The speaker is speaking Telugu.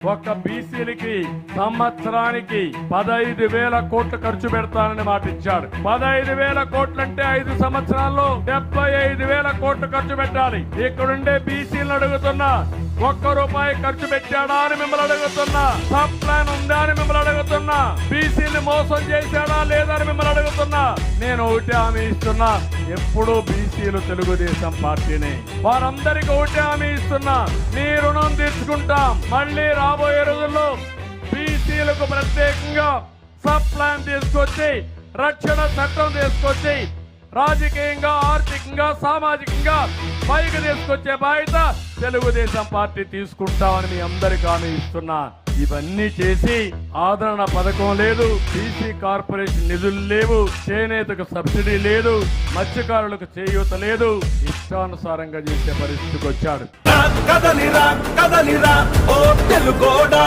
ఒక్క బీసీలకి సంవత్సరానికి 15,000 కోట్లు ఖర్చు పెడతానని మాట ఇచ్చాడు. 15,000 కోట్లంటే 5 సంవత్సరాల్లో 75,000 కోట్లు ఖర్చు పెట్టాలి. ఇక్కడుండే బీసీలను అడుగుతున్నా, ₹1 ఖర్చు పెట్టాడా అని మిమ్మల్ని అడుగుతున్నా. సబ్ ప్లాన్ ఉందా అని మిమ్మల్ని అడుగుతున్నా. బీసీని మోసం చేశాడా లేదా అని మిమ్మల్ని అడుగుతున్నా. నేను ఒకటే హామీ ఇస్తున్నా, ఎప్పుడూ బీసీలు తెలుగుదేశం పార్టీని. వారందరికీ ఒకటే హామీ ఇస్తున్నా, మీ రుణం తీర్చుకుంటాం. మళ్ళీ రాబోయే రోజుల్లో బీసీలకు ప్రత్యేకంగా సబ్ ప్లాన్ తీసుకొచ్చి, రక్షణ చట్టం తీసుకొచ్చి, రాజకీయంగా, ఆర్థికంగా, సామాజికంగా పైకి తీసుకొచ్చే బాధ్యత తెలుగుదేశం పార్టీ తీసుకుంటామని మీ అందరికీ హామీ ఇస్తున్నా. ఇవన్నీ చేసి ఆదరణ పథకం లేదు, బీసీ కార్పొరేషన్ నిధులు లేవు, చేనేతకు సబ్సిడీ లేదు, మత్స్యకారులకు చేయూత లేదు, ఇష్టానుసారంగా చేసే పరిస్థితికి వచ్చాడు. కదలిరా కదలిరా ఓ తెలుగోడా.